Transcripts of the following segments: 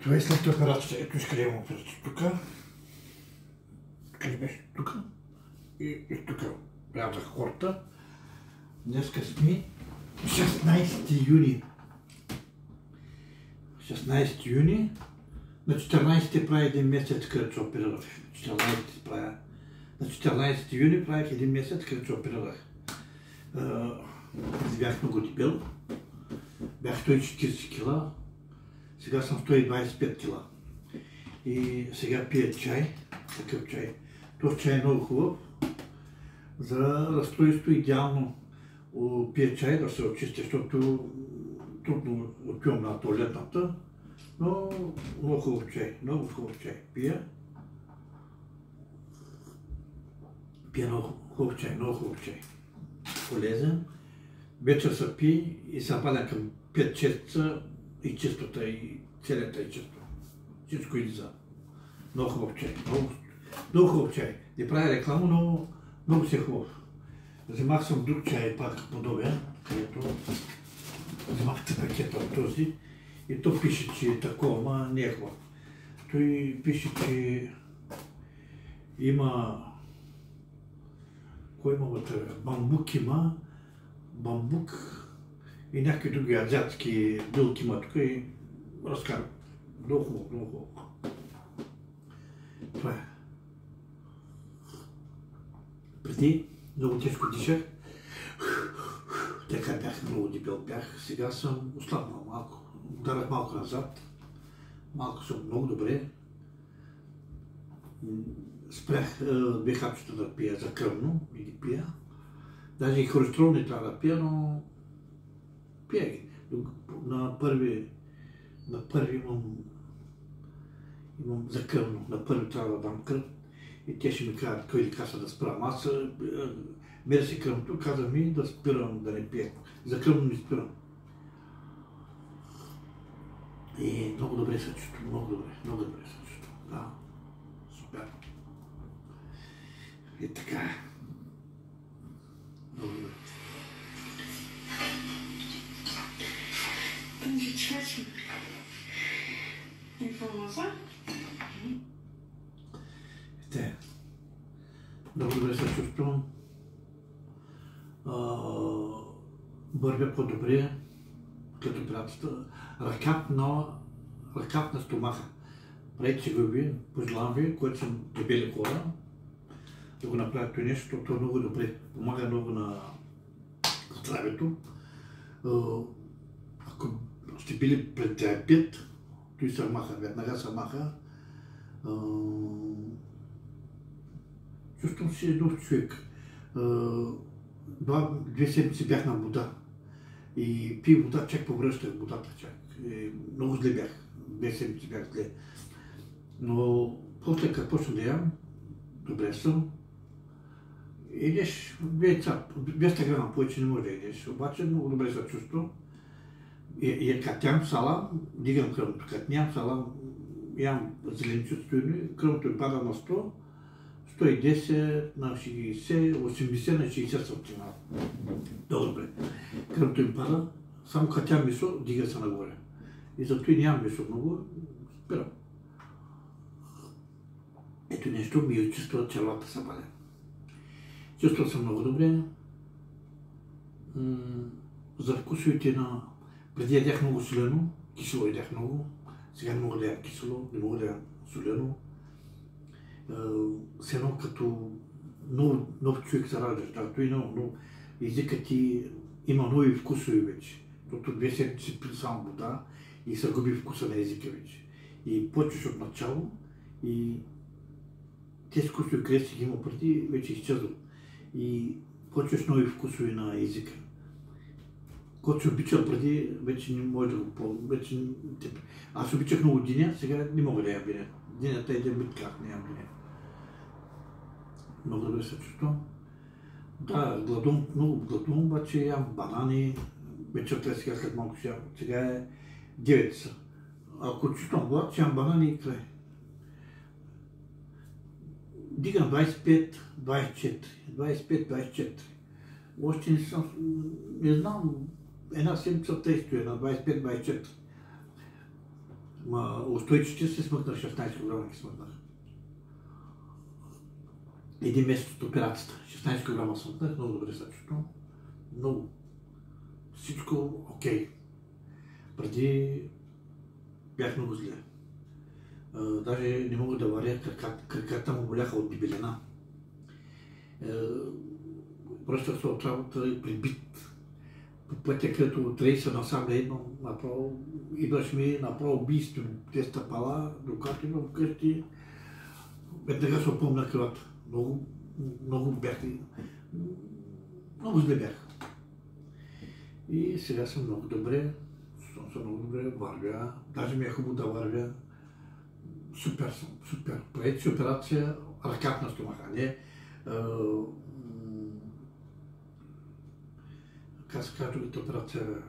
Това е след операцията. Ето къде има операцията. Тук. Къде беше? Тук. И тук. Влязах хората. Днеска сме 16 юни. 16 юни. На 14 прави един месец, където се оперирах. На 14 юни правих един месец, където се оперирах. Бях много дебел. Бях 140 кила. Сега съм 125 кила. И сега пия чай. Такъв чай. Този чай е много хубав. За разстройство идеално пия чай да се очисти, защото трудно отпивам на туалетната. Но много хубав чай. Много хубав чай. Пия много хубав чай. Много хубав чай. Полезен. Вечер се пи и се паля към 5-6 и чистота, и целята и чисто. Всичко излиза. Много хубав чай. Много хубав чай. Не правя реклама, но много си е хубав. Вземах съм друг чай, пак подобен, където вземах пакета от този и то пише, че е такова, ама не е хубав. Той пише, че има... Кой има вътре? Бамбук има, бамбук и някакви други азиатски билки има тук и разкарват. Много хубаво, много хубаво. Това е. Преди много тежко дишах. Така бях, много дебел бях. Сега съм ослабнал малко. Ударах малко назад. Малко съм много добре. Спрях две хапчета да пия за кръвно и ги пия. Даже и холестерол не трябва да пия, но пия ги. На първи имам за кръвно. На първи трябва да дам кръв и те ще ми кажат кой лекарства да спрам. Аз меря си кръвното, каза ми да спирам, да не пия. За кръвно не спирам. И много добре се чувствам, много добре се чувствам. Да, супер. И така. Много добре. Много добре се чувствам. Вървя по-добре, като операцията. Ръкав на стомаха. Правете си го ви, пожелавам ви, които съм дебели хора, да го направят това нещо, защото е много добре. Помага много на здравето. Ако сте били пред диабет, той се маха, веднага се маха. Чувствам си нов човек. 2 седмици бях на вода и пих вода, чак повръщах водата чак. Много зле бях, 2 седмици бях зле. Но после като почна да ям, добре съм. Идеш 200 грама повече не може да идеш, обаче много добре се чувствам. И като ям салам, дигам кръвното. Като нямам салам, ям зеленчуцето и кръвното ми пада на 100, 110 на 60, 80 на 60 см. Добре. Кръвното ми пада, само като ям месо, дига се нагоре. И зато и нямам месо много, спирам. Ето нещо ми изчиства червата са паля. Чувствам се много добре. За вкусовете на... Преди ядях много солено, кисело ядях много. Сега не мога да ям кисело, не мога да ям солено. Все едно като нов човек се раждаш, както и много езикът ти има нови вкусови вече. Защото 2 седмици пил само вода и се губи вкуса на езика вече. И почваш от начало и тези вкусови, където си ги има преди, вече изчезват. И почваш нови вкусови на езика. Който се обичал преди, вече не може да го ползвам. Аз обичах много диня, сега не мога да ям диня. Динята е един вид как не ям диня. Много добре се чувствам. Да, много гладувам, обаче ям банани. Вечерта сега след малко ще ям. Сега е 9 са. Ако чувствам глад, ще ям банани и край. Дигам 25, 24. 25, 24. Още не съм, не знам, една седмица тъй стоя на 25-24. Устойчивите се смъкнах 16 кг смъкнах. Един месец от операцията. 16 кг смъкнах, много добре се чувствам. Много. Всичко окей. Преди бях много зле. Даже не мога да варя, краката му боляха от дебелина. Връщах се от работа и прибит. По пътя, като от рейса насам едно, направо, идваш ми направо убийствено. Те стъпала, докато имам вкъщи, веднага се опомня крилата. Много бях, много зле бях. И сега съм много добре, вървя, даже ми е хубаво да вървя. Супер съм, супер. Правете си операция ръката на стомаха, не как се казва другата операция?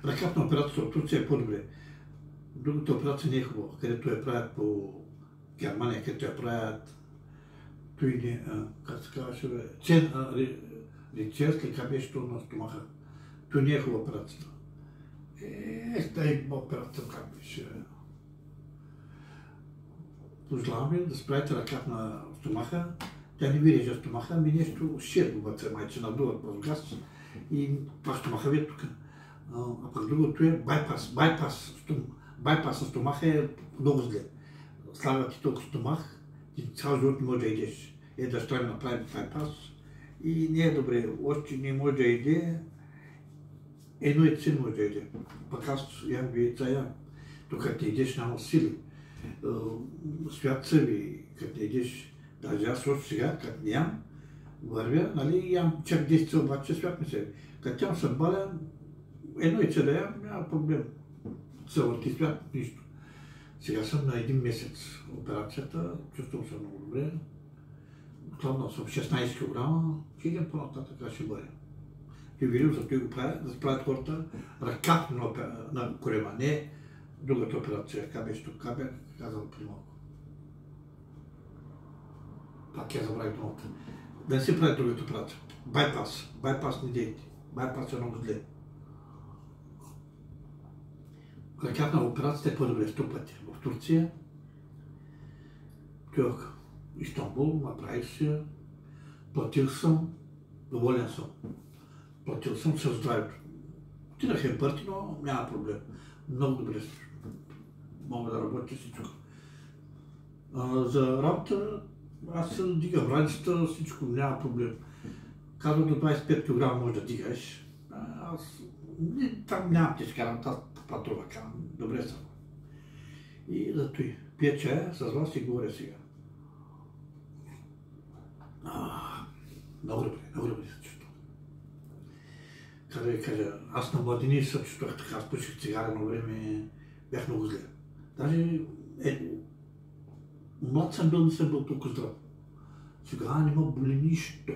Ръката на операцията от Турция е по-добре. Другата операция не е хубава, където я правят по Германия, където я правят той не, как се казваше бе, Ричерски, как беше това на стомаха. Той не е хубава операцията. Тая операция как беше. Пожелавам ви да справите ръката на стомаха. Тя не ви реже стомаха, ами нещо шир вътре, майче надуват през газ и това стомаха ви е тук. А пък другото е байпас. Байпас на стомаха е много зле. Слагат ти толкова стомах и цял живот не може да идеш. Да ще трябва да направим байпас и не е добре. Още не може да иде, едно яйце не може да иде. Пък аз ям ви яйца. Тук като идеш няма сили. Свят ви, като идеш, даже аз още сега, като не ям, вървя, нали, ям чак 10 обаче свят ми се. Като ям съм баля, едно яйце да ям, няма проблем. Цълът и свят, нищо. Сега съм на един месец операцията, чувствам се много добре. Отладнал съм 16 кг, ще идем по-нататък, как ще бъде. И видим, за това го правя, да справят хората ръката на корема, не другата операция, как беше тук, как бях казал при малко. Пак я забравих думата. Да не се прави другата операция. Байпас не дейте. Байпас е много зле. Ръката на операцията е по-добре 100 пъти. В Турция, отидох в Истанбул, направих се, платил съм, доволен съм. Платил съм със здравето. Отидах е пъти, но няма проблем. Много добре мога да работя всичко. За работа аз се дигам радицата, всичко, няма проблем. Казвам до 25 кг може да дигаш. Аз там нямам тежка работа, аз патрова казвам, добре съм. И зато и пия чая с вас и говоря сега. Много добре се чувствам. Как да ви кажа, аз на младини се чувствах така, аз пуших цигара на време, бях много зле. Даже млад съм бил, не съм бил толкова здрав. Сега не ме боли нищо.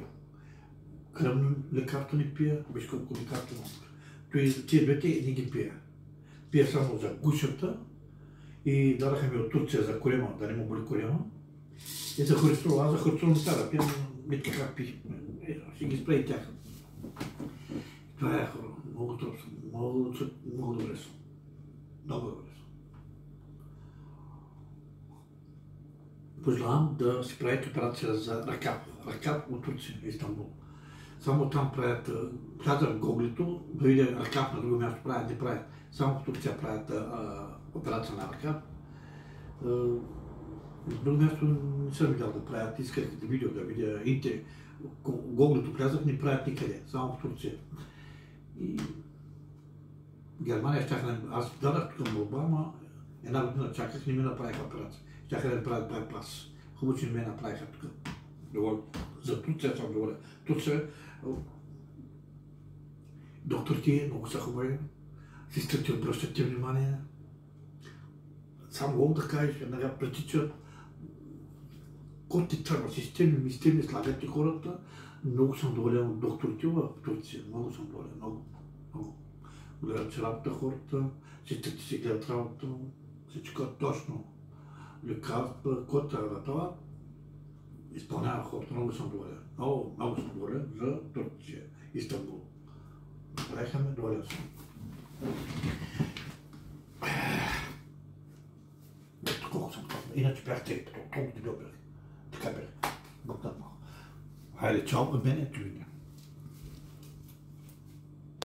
Кръвно лекарство не пия, виж колко лекарство имам. Тия двете не ги пия. Пия само за гушата и дадаха ми от Турция за корема, да не му боли корема. И за холестерол, аз за холестерол не трябва да пия, но ми така пи. Ще ги спре и тях. Това е хора, много добре съм. Много добре съм. Пожелавам да си правите операция за ръка от Турция, Истанбул. Само там правят, влязах в Гоглито, да видя ръка на друго място правят, не правят. Само в Турция правят операция на ръка. В друго място не съм видял да правят, исках да видя Гоглито влязах, не правят никъде, само в Турция. И в Германия аз дадах тук молба, ама една година чаках, не ми направиха операция. Щяха да ми правят байпас. Хубаво, че не ме направиха тук. За Турция съм доволен. Турция, докторите много са хубави, сестрите обръщат ти внимание. Само мога да кажеш, веднага притичат. Кой ти трябва системи слагат и хората. Много съм доволен от докторите в Турция. Много съм доволен, много. Гледат си работа хората, сестрите си гледат работа, всичко е точно. Лекарства, който трябва да това, изпълнява хората. Много съм доволен. Много съм доволен за Турция, Истанбул. Лекаме доля съм. Ето колко съм това. Иначе бях тъй, колко ти бях. Така бях. Бог да. Хайде, чао, бе мене, чуйте.